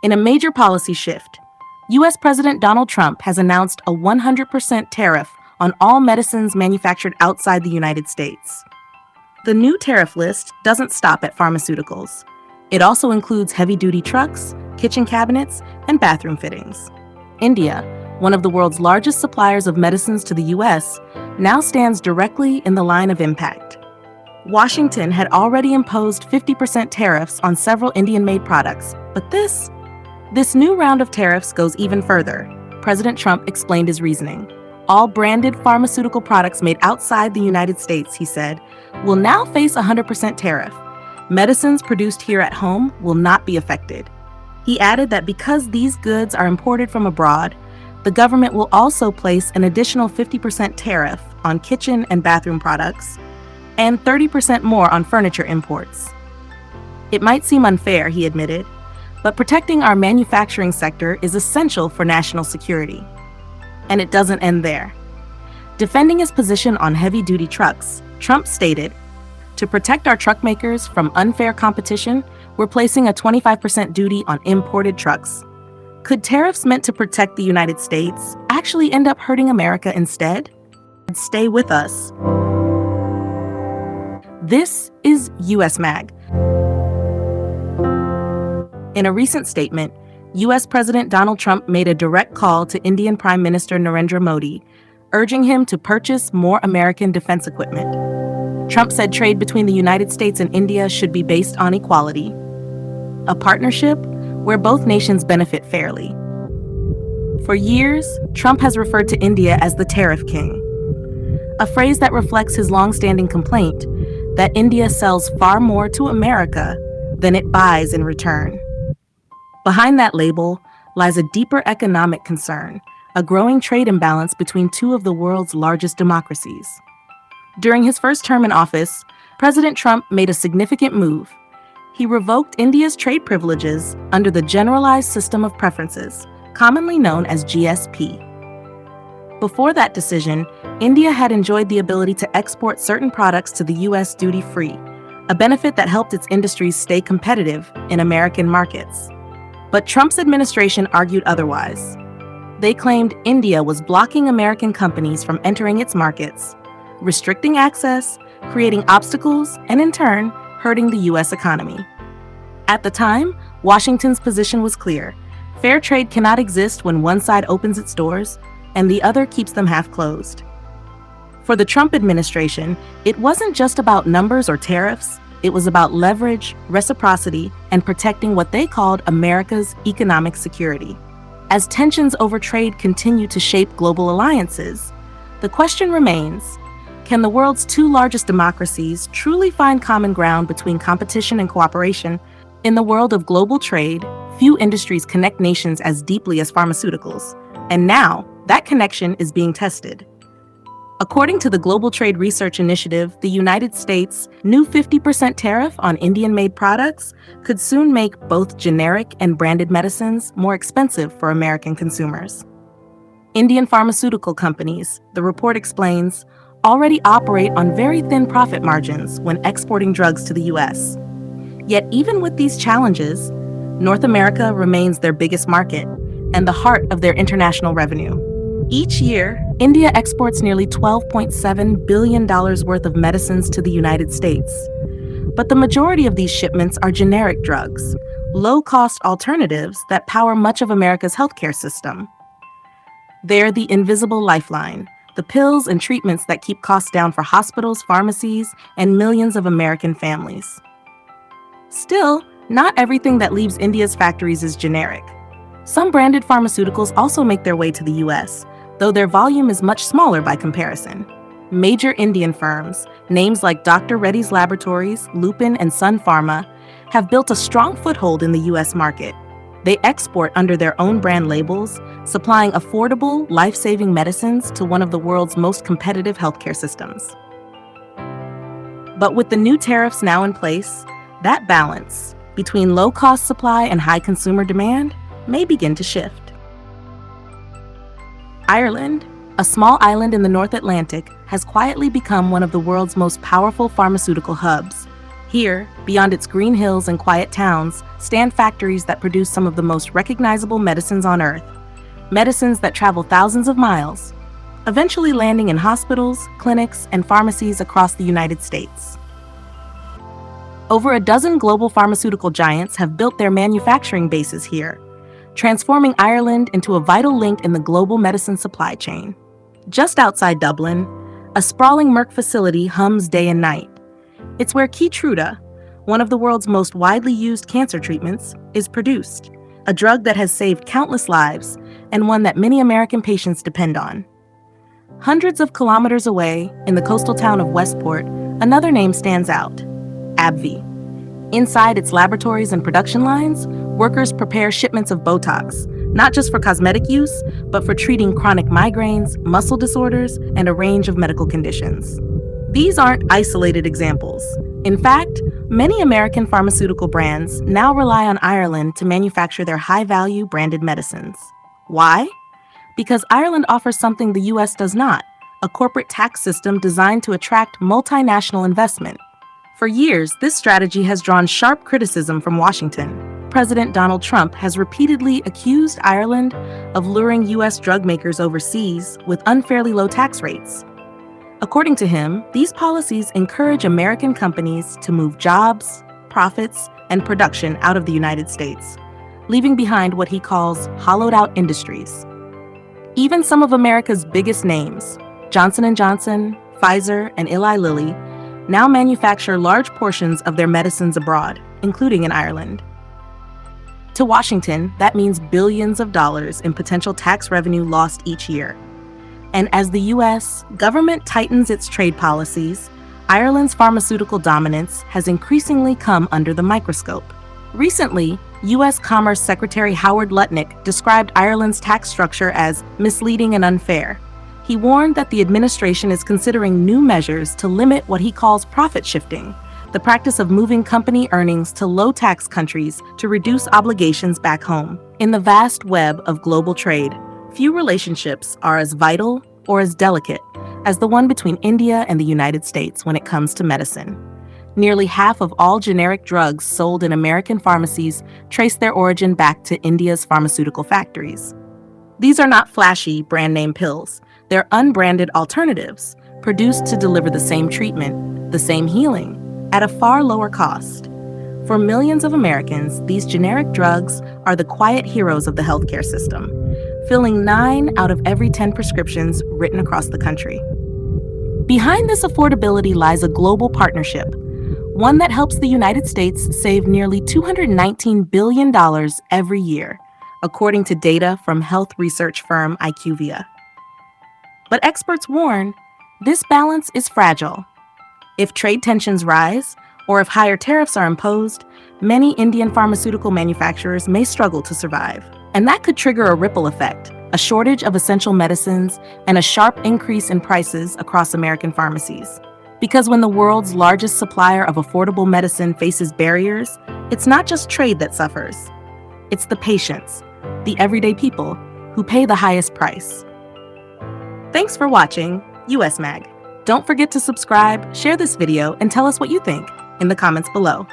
In a major policy shift, U.S. President Donald Trump has announced a 100% tariff on all medicines manufactured outside the United States. The new tariff list doesn't stop at pharmaceuticals. It also includes heavy-duty trucks, kitchen cabinets, and bathroom fittings. India, one of the world's largest suppliers of medicines to the U.S., now stands directly in the line of impact. Washington had already imposed 50% tariffs on several Indian-made products, but this new round of tariffs goes even further. President Trump explained his reasoning. All branded pharmaceutical products made outside the United States, he said, will now face a 100% tariff. Medicines produced here at home will not be affected. He added that because these goods are imported from abroad, the government will also place an additional 50% tariff on kitchen and bathroom products and 30% more on furniture imports. It might seem unfair, he admitted, but protecting our manufacturing sector is essential for national security. And it doesn't end there. Defending his position on heavy-duty trucks, Trump stated, "To protect our truck makers from unfair competition, we're placing a 25% duty on imported trucks." Could tariffs meant to protect the United States actually end up hurting America instead? Stay with us. This is USMag. In a recent statement, U.S. President Donald Trump made a direct call to Indian Prime Minister Narendra Modi, urging him to purchase more American defense equipment. Trump said trade between the United States and India should be based on equality, a partnership where both nations benefit fairly. For years, Trump has referred to India as the tariff king, a phrase that reflects his long-standing complaint that India sells far more to America than it buys in return. Behind that label lies a deeper economic concern, a growing trade imbalance between two of the world's largest democracies. During his first term in office, President Trump made a significant move. He revoked India's trade privileges under the Generalized System of Preferences, commonly known as GSP. Before that decision, India had enjoyed the ability to export certain products to the U.S. duty-free, a benefit that helped its industries stay competitive in American markets. But Trump's administration argued otherwise. They claimed India was blocking American companies from entering its markets, restricting access, creating obstacles, and in turn, hurting the U.S. economy. At the time, Washington's position was clear. Fair trade cannot exist when one side opens its doors and the other keeps them half closed. For the Trump administration, it wasn't just about numbers or tariffs. It was about leverage, reciprocity, and protecting what they called America's economic security. As tensions over trade continue to shape global alliances, the question remains, can the world's two largest democracies truly find common ground between competition and cooperation? In the world of global trade, few industries connect nations as deeply as pharmaceuticals, and now that connection is being tested. According to the Global Trade Research Initiative, the United States' new 50% tariff on Indian-made products could soon make both generic and branded medicines more expensive for American consumers. Indian pharmaceutical companies, the report explains, already operate on very thin profit margins when exporting drugs to the U.S. Yet even with these challenges, North America remains their biggest market and the heart of their international revenue. Each year, India exports nearly $12.7 billion worth of medicines to the United States. But the majority of these shipments are generic drugs, low-cost alternatives that power much of America's healthcare system. They're the invisible lifeline, the pills and treatments that keep costs down for hospitals, pharmacies, and millions of American families. Still, not everything that leaves India's factories is generic. Some branded pharmaceuticals also make their way to the U.S., though their volume is much smaller by comparison. Major Indian firms, names like Dr. Reddy's Laboratories, Lupin, and Sun Pharma, have built a strong foothold in the U.S. market. They export under their own brand labels, supplying affordable, life-saving medicines to one of the world's most competitive healthcare systems. But with the new tariffs now in place, that balance between low-cost supply and high consumer demand may begin to shift. Ireland, a small island in the North Atlantic, has quietly become one of the world's most powerful pharmaceutical hubs. Here, beyond its green hills and quiet towns, stand factories that produce some of the most recognizable medicines on Earth. Medicines that travel thousands of miles, eventually landing in hospitals, clinics, and pharmacies across the United States. Over a dozen global pharmaceutical giants have built their manufacturing bases here, transforming Ireland into a vital link in the global medicine supply chain. Just outside Dublin, a sprawling Merck facility hums day and night. It's where Keytruda, one of the world's most widely used cancer treatments, is produced, a drug that has saved countless lives and one that many American patients depend on. Hundreds of kilometers away, in the coastal town of Westport, another name stands out: AbbVie. Inside its laboratories and production lines, workers prepare shipments of Botox, not just for cosmetic use, but for treating chronic migraines, muscle disorders, and a range of medical conditions. These aren't isolated examples. In fact, many American pharmaceutical brands now rely on Ireland to manufacture their high-value branded medicines. Why? Because Ireland offers something the US does not: a corporate tax system designed to attract multinational investment. For years, this strategy has drawn sharp criticism from Washington. President Donald Trump has repeatedly accused Ireland of luring US drug makers overseas with unfairly low tax rates. According to him, these policies encourage American companies to move jobs, profits, and production out of the United States, leaving behind what he calls hollowed-out industries. Even some of America's biggest names, Johnson & Johnson, Pfizer, and Eli Lilly, now manufacture large portions of their medicines abroad, including in Ireland. To Washington, that means billions of dollars in potential tax revenue lost each year. And as the US government tightens its trade policies, Ireland's pharmaceutical dominance has increasingly come under the microscope. Recently, US Commerce Secretary Howard Lutnick described Ireland's tax structure as misleading and unfair. He warned that the administration is considering new measures to limit what he calls profit shifting, the practice of moving company earnings to low-tax countries to reduce obligations back home. In the vast web of global trade, few relationships are as vital or as delicate as the one between India and the United States when it comes to medicine. Nearly half of all generic drugs sold in American pharmacies trace their origin back to India's pharmaceutical factories. These are not flashy brand name pills. They're unbranded alternatives, produced to deliver the same treatment, the same healing, at a far lower cost. For millions of Americans, these generic drugs are the quiet heroes of the healthcare system, filling 9 out of every 10 prescriptions written across the country. Behind this affordability lies a global partnership, one that helps the United States save nearly $219 billion every year, according to data from health research firm IQVIA. But experts warn, this balance is fragile. If trade tensions rise, or if higher tariffs are imposed, many Indian pharmaceutical manufacturers may struggle to survive. And that could trigger a ripple effect, a shortage of essential medicines, and a sharp increase in prices across American pharmacies. Because when the world's largest supplier of affordable medicine faces barriers, it's not just trade that suffers. It's the patients, the everyday people, who pay the highest price. Thanks for watching USMag. Don't forget to subscribe, share this video, and tell us what you think in the comments below.